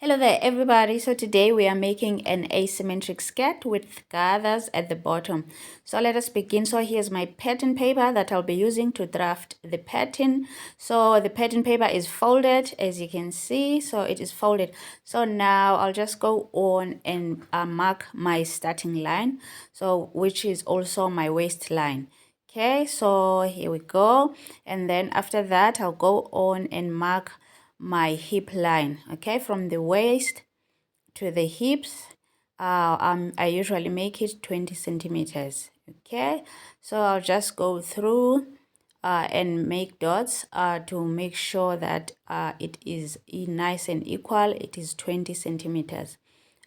Hello there everybody. So today we are making an asymmetric skirt with gathers at the bottom. So let us begin. So here's my pattern paper that I'll be using to draft the pattern. So the pattern paper is folded, as you can see. So it is folded. So now I'll just go on and mark my starting line, so which is also my waistline. Okay, so here we go. And then after that I'll go on and mark my hip line. Okay, from the waist to the hips, I usually make it 20 centimeters. Okay, so I'll just go through and make dots to make sure that it is nice and equal. It is 20 centimeters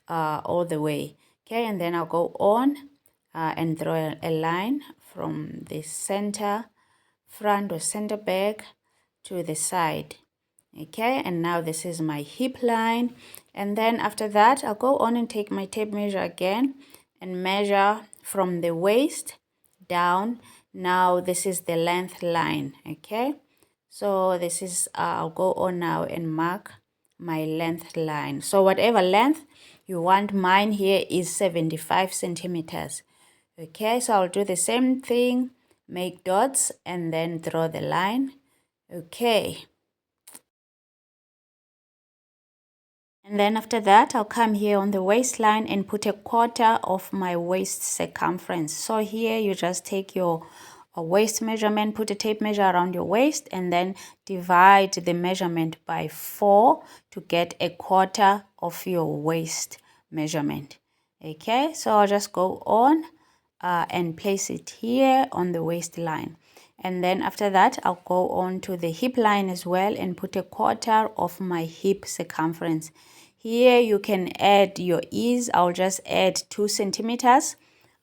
all the way. Okay, and then I'll go on and draw a line from the center front or center back to the side. Okay, and now this is my hip line, and then after that I'll go on and take my tape measure again and measure from the waist down. Now this is the length line. Okay, so this is I'll go on now and mark my length line. So whatever length you want, mine here is 75 centimeters. Okay, so I'll do the same thing, make dots and then draw the line. Okay, and then after that I'll come here on the waistline and put a quarter of my waist circumference. So here you just take your waist measurement, put a tape measure around your waist, and then divide the measurement by 4 to get a quarter of your waist measurement. Okay, so I'll just go on and place it here on the waistline. And then after that I'll go on to the hip line as well and put a quarter of my hip circumference. Here you can add your ease. I'll just add 2 centimeters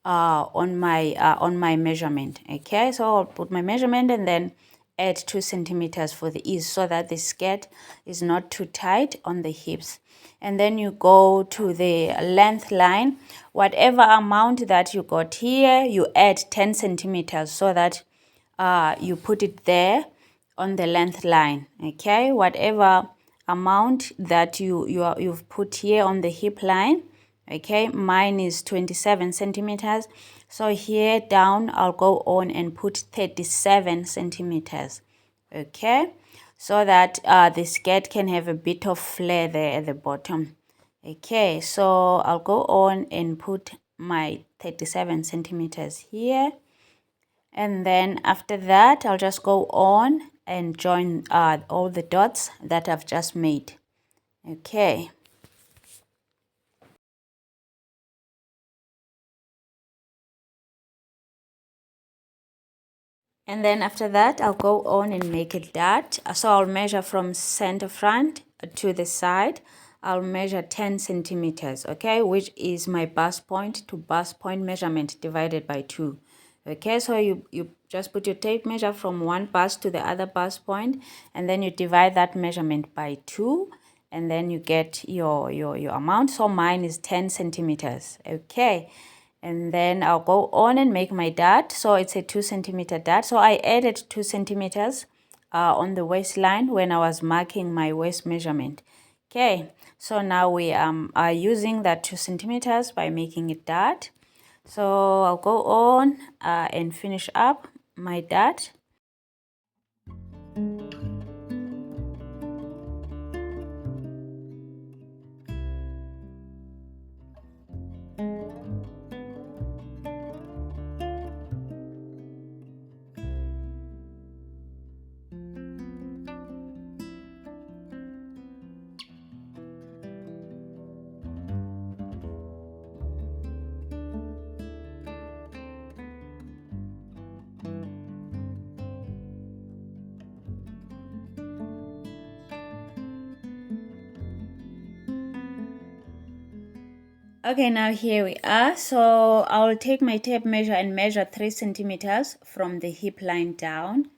on my measurement. Okay, so I'll put my measurement and then add 2 centimeters for the ease so that the skirt is not too tight on the hips. And then you go to the length line. Whatever amount that you got here, you add 10 centimeters so that you put it there on the length line. Okay, whatever amount that you've put here on the hip line. Okay, mine is 27 centimeters, so here down I'll go on and put 37 centimeters. Okay, so that the skirt can have a bit of flare there at the bottom. Okay, so I'll go on and put my 37 centimeters here, and then after that I'll just go on and join all the dots that I've just made. Okay, and then after that I'll go on and make a dart. So I'll measure from center front to the side. I'll measure 10 centimeters, okay, which is my bust point to bust point measurement divided by 2. Okay, so you just put your tape measure from one bust to the other bust point, and then you divide that measurement by 2, and then you get your amount. So mine is 10 centimeters. Okay, and then I'll go on and make my dart. So it's a 2 centimeter dart. So I added 2 centimeters on the waistline when I was marking my waist measurement. Okay, so now we are using that 2 centimeters by making a dart. So I'll go on and finish up my dart. Okay, now here we are. So I'll take my tape measure and measure 3 centimeters from the hip line down.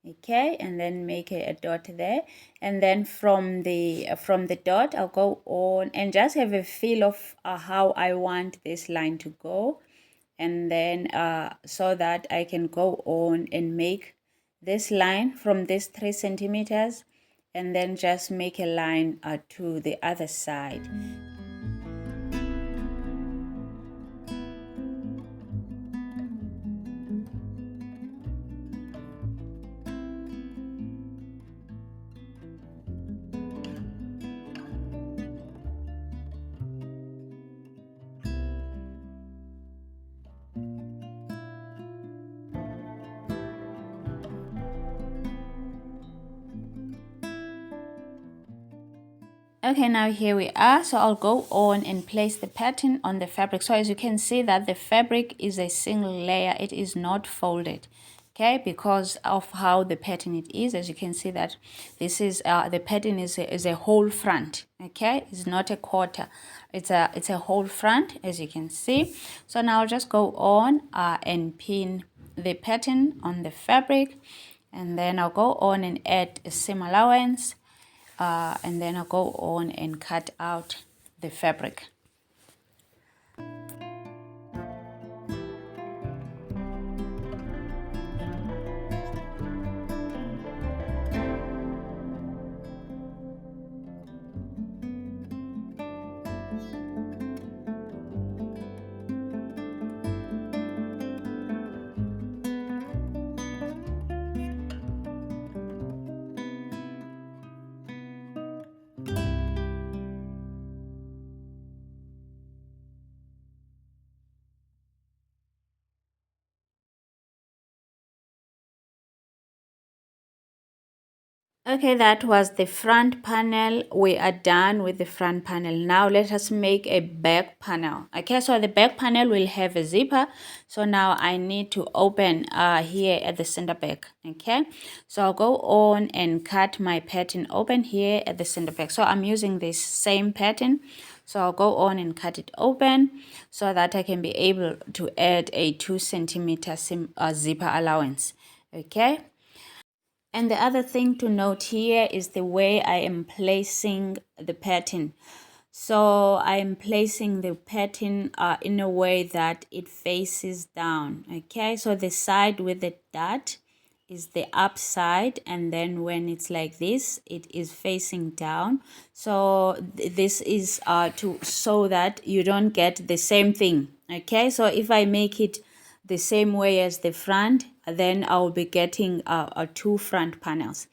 Okay, and then make a dot there, and then from the dot I'll go on and just have a feel of how I want this line to go, and then so that I can go on and make this line from this 3 centimeters and then just make a line to the other side. Okay, now here we are. So I'll go on and place the pattern on the fabric. So as you can see that the fabric is a single layer, it is not folded. Okay, because of how the pattern it is. As you can see that this is the pattern is a whole front. Okay, it's not a quarter, it's a whole front, as you can see. So now I'll just go on and pin the pattern on the fabric, and then I'll go on and add a seam allowance. And then I'll go on and cut out the fabric. Okay, that was the front panel. We are done with the front panel. Now let us make a back panel. Okay, so the back panel will have a zipper. So now I need to open here at the center back. Okay, so I'll go on and cut my pattern open here at the center back. So I'm using this same pattern. So I'll go on and cut it open so that I can be able to add a 2 centimeter zipper allowance. Okay. And the other thing to note here is the way I am placing the pattern. So I am placing the pattern in a way that it faces down. Okay, so the side with the dot is the up side, and then when it's like this, it is facing down. So this is to so that you don't get the same thing. Okay, so if I make it the same way as the front, then I'll be getting 2 front panels.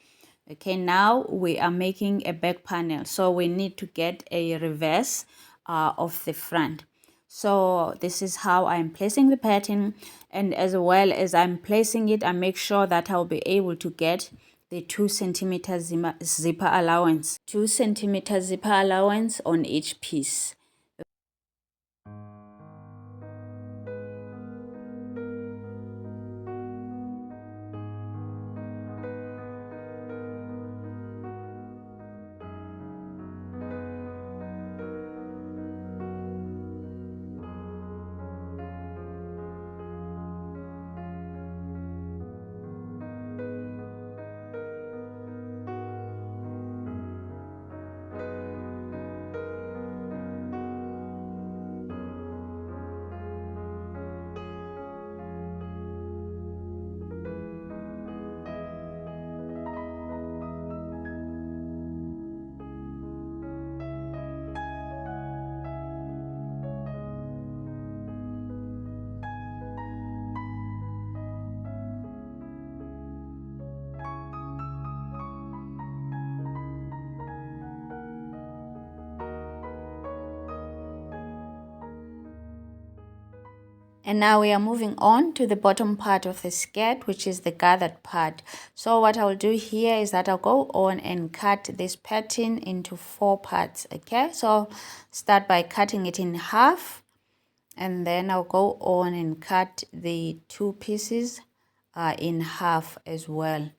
Okay, now we are making a back panel, so we need to get a reverse of the front. So this is how I'm placing the pattern, and as well as I'm placing it, I make sure that I'll be able to get the 2 centimeter zipper allowance, 2 centimeter zipper allowance on each piece. And now we are moving on to the bottom part of the skirt, which is the gathered part. So what I'll do here is that I'll go on and cut this pattern into 4 parts. Okay, so start by cutting it in half, and then I'll go on and cut the 2 pieces in half as well.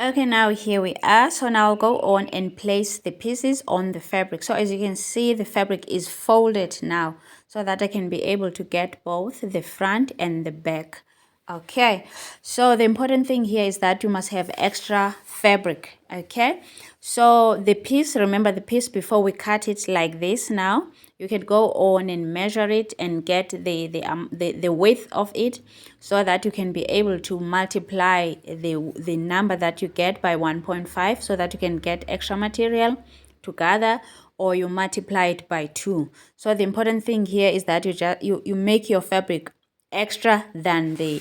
Okay, now here we are. So now I'll go on and place the pieces on the fabric. So as you can see, the fabric is folded now so that I can be able to get both the front and the back. Okay, so the important thing here is that you must have extra fabric. Okay, so the piece, remember the piece before we cut it like this. Now you can go on and measure it and get the width of it, so that you can be able to multiply the number that you get by 1.5, so that you can get extra material together, or you multiply it by 2. So the important thing here is that you make your fabric extra than the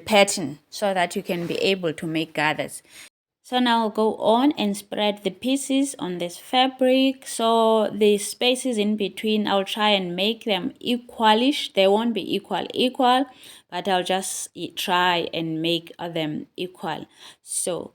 pattern, so that you can be able to make gathers. So now I'll go on and spread the pieces on this fabric. So the spaces in between, I'll try and make them equalish. They won't be equal, but I'll just try and make them equal. So,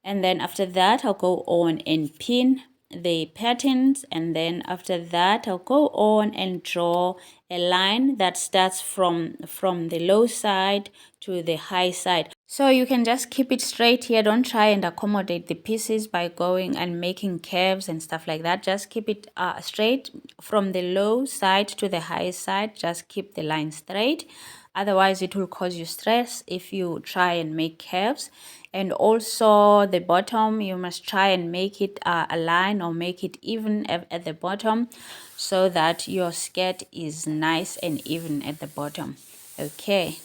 and then after that, I'll go on and pin the patterns, and then after that I'll go on and draw a line that starts from the low side to the high side. So you can just keep it straight here. Don't try and accommodate the pieces by going and making curves and stuff like that. Just keep it straight from the low side to the high side. Just keep the line straight. Otherwise, it will cause you stress if you try and make curves. And also the bottom, you must try and make it a line, or make it even at the bottom, so that your skirt is nice and even at the bottom. Okay.